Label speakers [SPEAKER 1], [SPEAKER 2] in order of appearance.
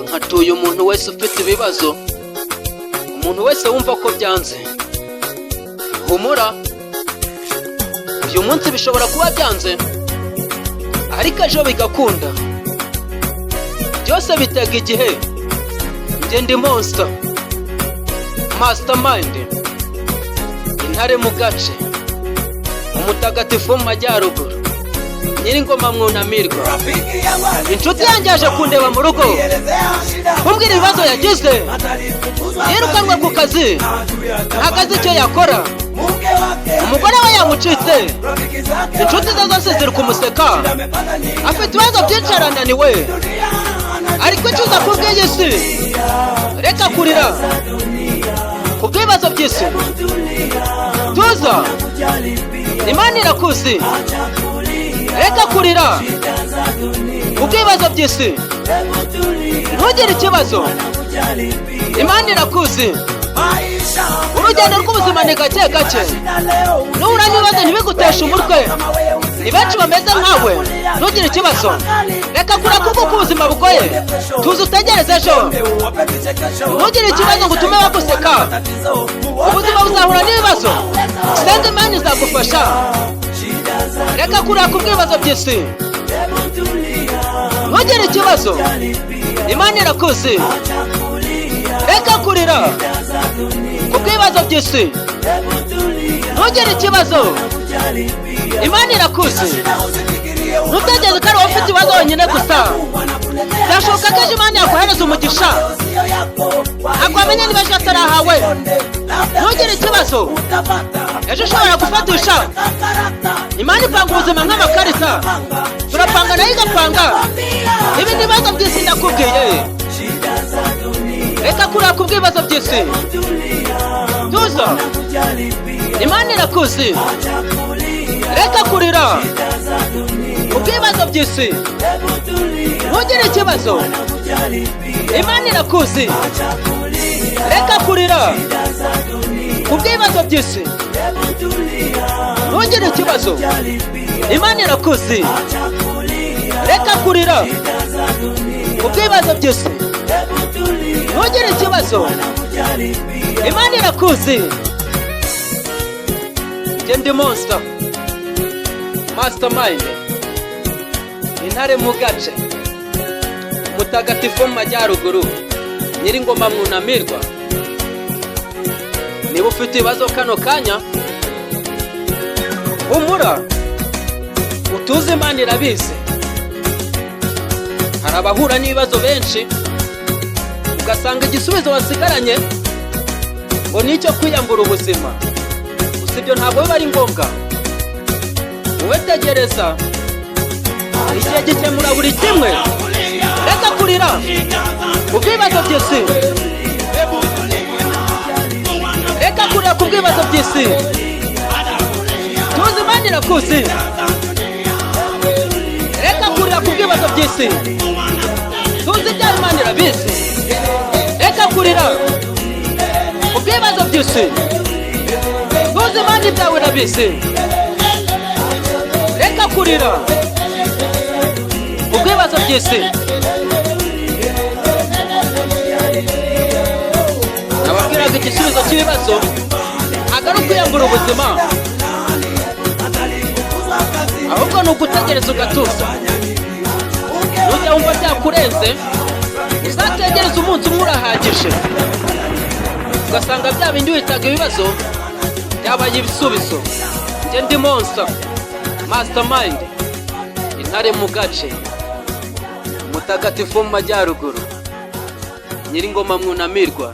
[SPEAKER 1] nkatuye umuntu wese ufite ibibazo, umuntu wese wumva ko byanze, humura, uyu munsi bishobora kuba byanze ariko ejo bigakunda. Byose bitega igihe. Njye ndi Monster Mastermind, intare mu gace, umutagatifu mu majyaruguru, Nyiringoma mwunamirwa. Inshuti yanjye yaje kundeba mu rugo kumbwira ibibazo yagize, yirukanwe ku kazi, ntakazi icyo yakora, umugore we yamucitse, inshuti ze zose ziri kumuseka, afite ibibazo byinshi arananiwe, ariko icuza kubw'iyi si. Reka kurira kubw'ibibazo by'isi, tuza, Imana irakuzi. Reka kurira kubw'ibibazo by'isi, ntugire ikibazo, Imana irakuzi. Urugendo rw'ubuzima ni gake gake, nuhura n'ibibazo ntibiguteshe umutwe, ni benshi bameze nkawe, ntugire ikibazo. Reka kurira kuko ubuzima bugoye, tuzi utegereze ejo, ntugire ikibazo ngo utume baguseka. Ubuzima buzahura n'ibibazo, senga Imana izagufasha. Reka kurira kubw'ibibazo by'isi, ntugire ikibazo, Imana irakuzi. Reka kurira kubw'ibibazo by'isi, ntugire ikibazo, Imana irakuzi. Ntutegereze ko ari wowe ufite ibibazo wenyine gusa, byashoboka ko ejo Imana yakohereza umugisha, ntabwo wamenya niba ejo atarahawe. Ntugire ikibazo, ejo ushobora gufatisha. Imana ipanga ubuzima nk'amakarita, turapanga nayo igapanga. Ibi ni ibibazo by'isi ndakubwiye. Reka kurira kubw'ibibazo by'isi, tuza, Imana irakuzi. Reka kurira kubw'ibibazo by'isi, ntugire ikibazo, Imana irakuzi. Reka kurira kubw'ibibazo by'isi, ntugire ikibazo, Imana irakuzi. Reka kurira kubw'ibibazo by'isi, ntugire ikibazo, Imana irakuzi. Njye ndi Monster Mastermind, intare mu gace, umutagatifu mu majyaruguru, Nyiringoma mwunamirwa. Niba ufite ibibazo kano kanya, humura, utuze, Imana irabizi. Hari abahura n'ibibazo benshi, ugasanga igisubizo wasigaranye ngo ni icyo kwiyambura ubuzima. Gusa ibyo ntabwo biba ari ngombwa. Wowe tegereza, igihe gikemura buri kimwe. Reka kurira kubw'ibibazo by'isi, reka kurira kubw'ibibazo by'isi, tuzi Imana irakuzi. Reka kurira kubw'ibibazo by'isi, tuzi ibyawe Imana irabizi. Reka kurira kubw'ibibazo by'isi, tuzi Imana ibyawe irabizi. Reka kurira kubw'ibibazo by'isi. Nababwiraga igisubizo cy'ibibazo ntabwo ari ukwiyambura ubuzima, ahubwo ni ugutegereza ugatuza. Nujya wumva byakurenze, uzategereza umunsi umwe urahagije, ugasanga bya bindi witaga ibibazo byabaye ibisubizo. Njye ndi Monster Mastermind, intare mu gace, umutagatifu mu majyaruguru, Nyiringoma mwunamirwa.